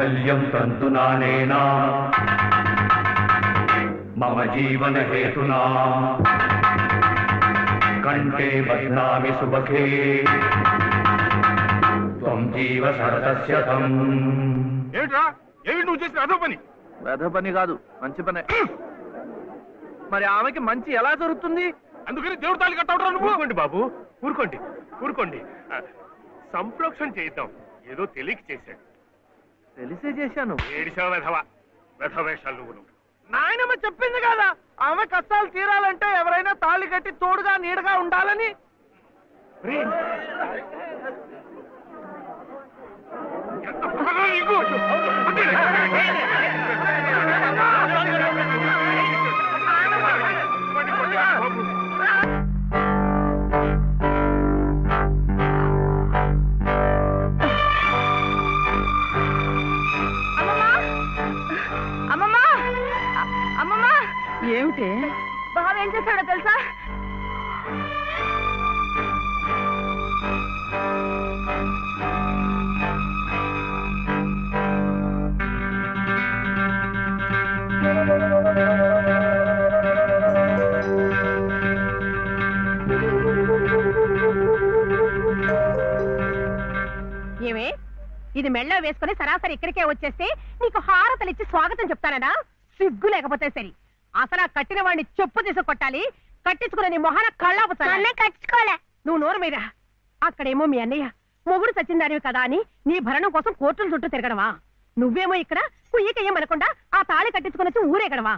మాంగళ్యం తంతునానేనా మమ జీవన హేతునా కంఠే బధ్నామి సుభగే త్వం జీవ శరదస్యతం. ఏమిట్రా ఏమి నువ్వు చేసిన అదో పని? వెధ పని కాదు, మంచి పనే. మరి ఆమెకి మంచి ఎలా జరుగుతుంది? అందుకని దేవుడు తాళి కట్టవడం. ఊరుకోండి బాబు, ఊరుకోండి ఊరుకోండి. సంప్రోక్షణ చేద్దాం. ఏదో తెలియక చేశాడు. తెలిసే చేశాను. ఏడిసావు వెధవా, వెధవేషాలు నువ్వు. నాయనమ్మ చెప్పింది కదా, ఆమె కష్టాలు తీరాలంటే ఎవరైనా తాళి కట్టి తోడుగా నీడగా ఉండాలని. ఏమిటి బావ ఏం చేశాడో తెలుసా? ఏమే, ఇది మెళ్ళ వేసుకుని సరాసరి ఇక్కడికే వచ్చేస్తే నీకు హారతలు ఇచ్చి స్వాగతం చెప్తానడా? సిగ్గు లేకపోతే సరి. అసలు కట్టిన వాడిని చెప్పు తీసి కొట్టాలి. కట్టించుకున్న నీ మొహన కళ్ళాపుతానే. కట్టించుకోలే. నువ్వు నోరు మీద. అక్కడేమో మీ అన్నయ్య మొగుడు సచ్చిందానివి కదా అని నీ భరణం కోసం కోర్టుల చుట్టూ తిరగడమా? నువ్వేమో ఇక్కడ కుయ్యకయ్యమనకుండా ఆ తాళి కట్టించుకుని ఊరేగడమా?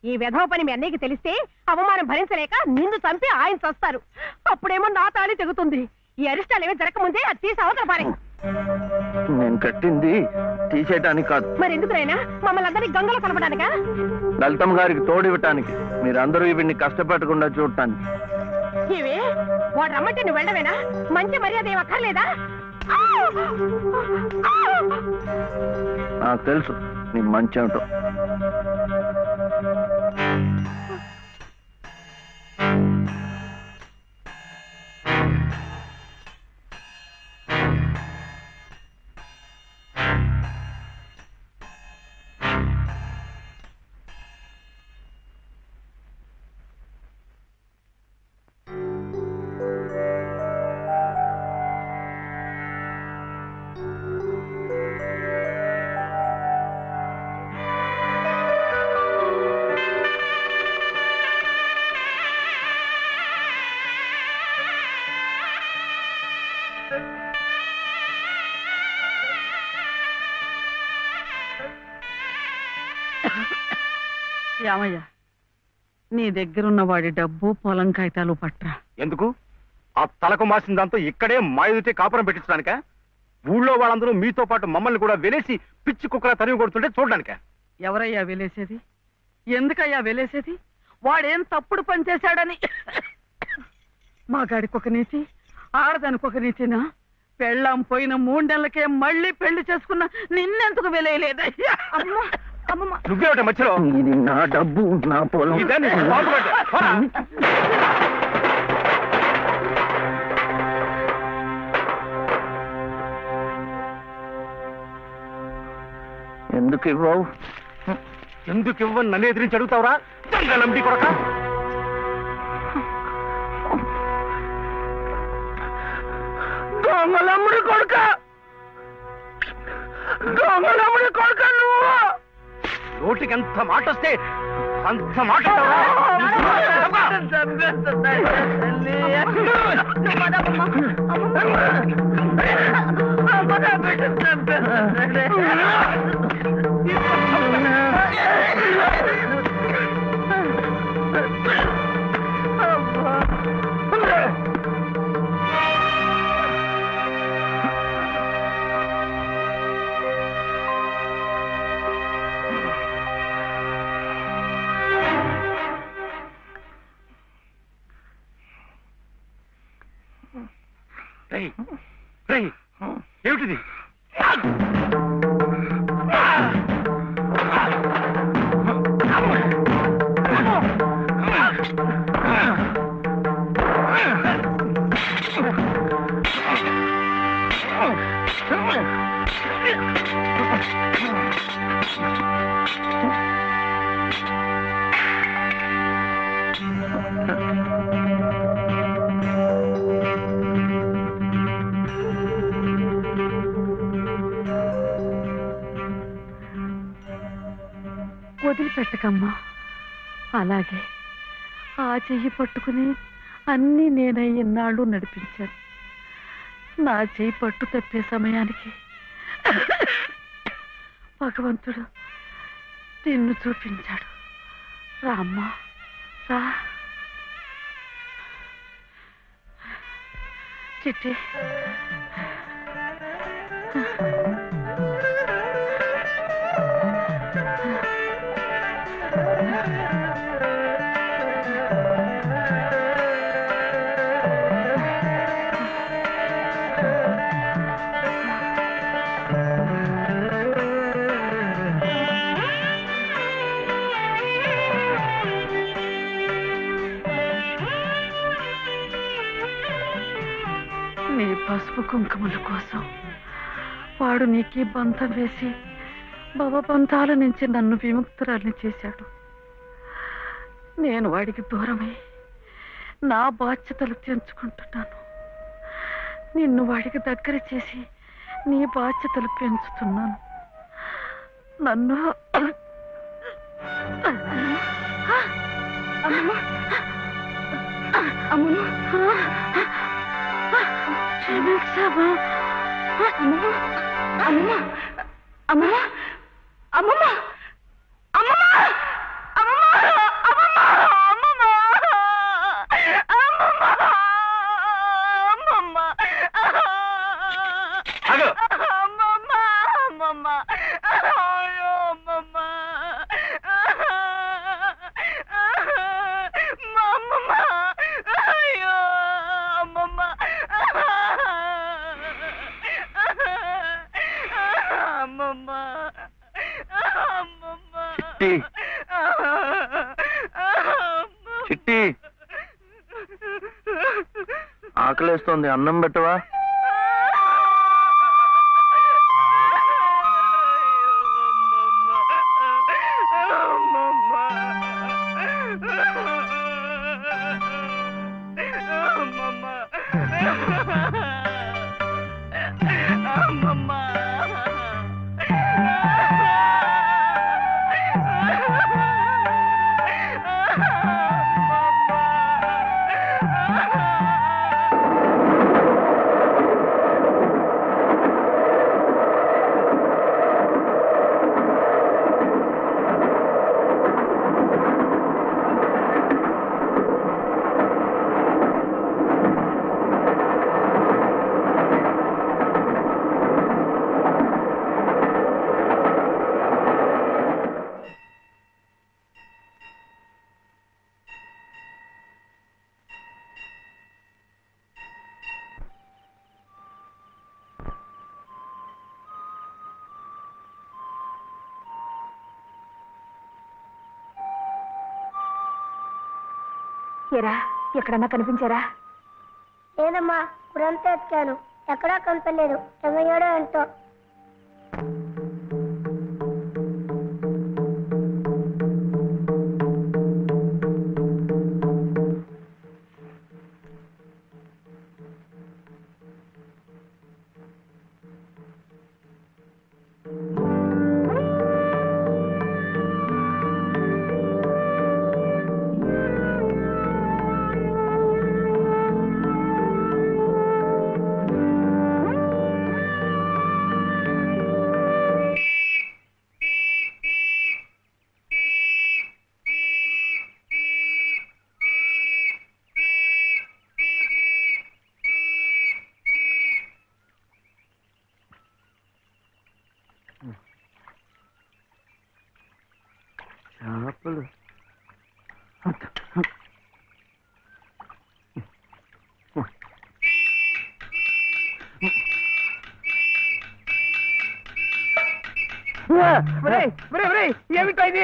ఈ వెధవ పని మీ అన్నయ్యకి తెలిస్తే అవమానం భరించలేక నిన్ను చంపి ఆయన చస్తారు. అప్పుడేమో నా తాళి తెగుతుంది. ఈ అరిష్టాలు ఏమీ జరగకముందే అది తీసి అవతల పారే. నేను కట్టింది తీసేయటానికి కాదు. మరి ఎందుకునైనా మమ్మల్ని అందరినీ గంగలో కలపడానికా? లలితమ్మ గారికి తోడివ్వటానికి, మీరందరూ వీడిని కష్టపెట్టకుండా చూడటానికి. ఇవి వాడు రమ్మంటే నువ్వు వెళ్ళవేనా? మంచి మర్యాద ఏం అక్కర్లేదా? నాకు తెలుసు నీ మంచి ఏమిటో. యామయ్య, నీ దగ్గరున్న వాడి డబ్బు పొలం కాగితాలు పట్రా. ఎందుకు? ఆ తలకు మాసిన దాంతో ఇక్కడే మాయుడితే కాపురం పెట్టించడానిక? ఊళ్ళో వాళ్ళందరూ మీతో పాటు మమ్మల్ని కూడా వెలేసి పిచ్చి కుక్కల తరిమి కొడుతుంటే చూడడానిక? ఎవరయ్యా వెలేసేది? ఎందుకయ్యా వెలేసేది? వాడేం తప్పుడు పని చేశాడని? మా గాడికొక నీతి, ఆడదానికొక నీతినా? పెళ్ళాం పోయిన 3 నెలలకే మళ్ళీ పెళ్లి చేసుకున్న నిన్నెందుకు వెలేయలేదయ్యా? నువ్వేమిట మధ్యలో? ఇది నా డబ్బు, నా పొలం. ఎందుకు ఇవ్వవు? ఎందుకు ఇవ్వని నన్ను ఎదిరించి అడుగుతావురా? దంగలంబి కొడక! దొంగలమ్ముడి కొడుక! దొంగలమ్ముడి కొడుక నువ్వు! నోటికి ఎంత మాట వస్తే అంత మాట. ఏమిటిది? విడిచిపెట్టకమ్మా. అలాగే ఆ చెయ్యి పట్టుకుని అన్నీ నేనే ఇన్నాళ్ళు నడిపించాను. నా చెయ్యి పట్టు తప్పే సమయానికి భగవంతుడు నిన్ను చూపించాడు. రామ్మా రా. చిట్టి నీ పసుపు కుంకుమల కోసం వాడు నీకు బంధం వేసి భవబంధాల నుంచి నన్ను విముక్తురాల్ని చేశాడు. నేను వాడికి దూరమై నా బాధ్యతలు తెంచుకుంటున్నాను. నిన్ను వాడికి దగ్గర చేసి నీ బాధ్యతలు పెంచుతున్నాను. నన్ను క్షమించమా. అమ్మమ్మ అమ్మమ్మ అమ్మమ్మ అమ్మమ్మ చిట్టి, ఆకలేస్తోంది, అన్నం పెట్టవా? ఏరా, ఎక్కడన్నా కనిపించారా? లేదమ్మా, గురంతా ఎత్తాను, ఎక్కడా కనపడలేదు. ఏమయ్యాడో ఏంటో. చేపలు ఏమిటో ఇది?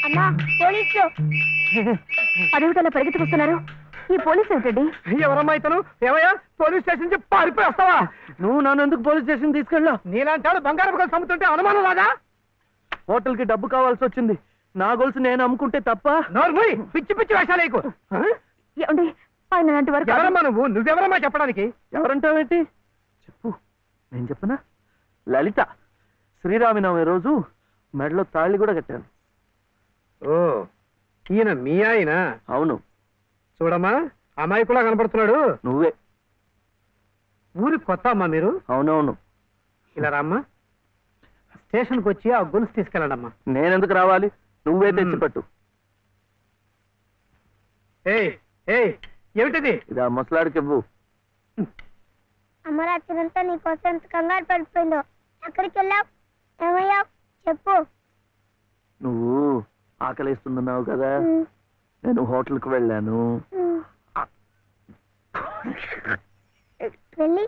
అమ్మా, పోలీసులు! అదేమిటలా పరిగెత్తుకొస్తున్నారు? ఈ పోలీసు ఏమిటండి? ఎవరమ్మా ఇతను? ఏమయ్యా, పోలీస్ స్టేషన్ నుంచి పారిపోయి వస్తావా? నువ్వు నన్ను ఎందుకు పోలీస్ స్టేషన్ తీసుకెళ్ళావు? నీలాంటాడు బంగారం గొలుసు అమ్ముతుంటే అనుమానం రాదా? హోటల్ కి డబ్బు కావాల్సి వచ్చింది. నా గొలుసు నేను అమ్ముకుంటే తప్ప? నోర్మూయ్, పిచ్చి పిచ్చి వేషాలేకు. ఏమండి, ఆయన అలాంటి వరకు ఎవరమ్మా నువ్వు? నువ్వెవరమ్మా చెప్పడానికి? ఎవరంటావేంటి? చెప్పు. నేను చెప్పనా? లలిత శ్రీరామనవమి రోజు మెడలో తాళి కూడా కట్టాను. ఓ, ఈయన మీ ఆయన? అవును. చూడమ్మా, అమ్మాయి కూడా కనపడుతున్నాడు. నువ్వే. ఊరికి కొత్త అమ్మా మీరు? అవునవును. ఇలా రామ్మా, స్టేషన్కి వచ్చి ఆ గొలుసు తీసుకెళ్ళండమ్మా. నేనెందుకు రావాలి? నువ్వే తెచ్చిపెట్టు. ఏయ్ ఏయ్, ఏమిటిది? ఇది ఆ ముసలాడికి ఇవ్వు. అమ్మ రాత్రంతా నీకోసం ఎంత కంగారు పడిపోయిందో. ఎక్కడికి వెళ్ళావు? ఏమయ్యావు? చెప్పు. నువ్వు ఆకలిస్తున్నావు కదా, నేను హోటల్కి వెళ్ళాను. వెళ్ళి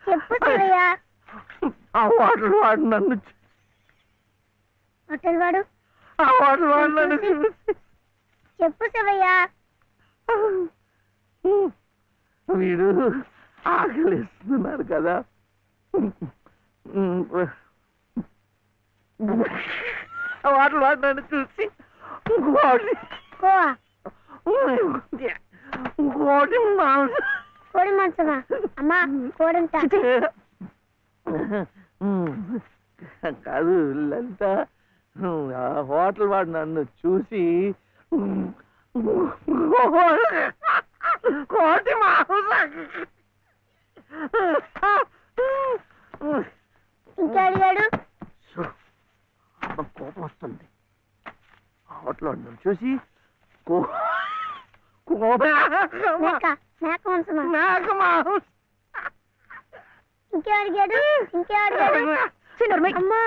చెప్పు శివయ్య. ఆ హోటల్ వాడు నన్ను హోటల్ వాడు ఆ హోటల్ వాడు నన్ను చెప్పు శివయ్య. వీడు ఆకలిస్తున్నారు కదా, హోటల్ వాడు నన్ను చూసి ఇంకోటి కోవా ఇంకోటి కోడి మాంసమా? అమ్మా కోడంట. కాదు లలిత, ఆ హోటల్ వాడు నన్ను చూసి కోటి ఇంకా అడిగాడు. కోపం వస్తుంది. హోటల్ వాడు నన్ను చూసి మేక మాంసమా? ఇంకే అడిగాడు. ఇంకే అడిగాడు. అమ్మా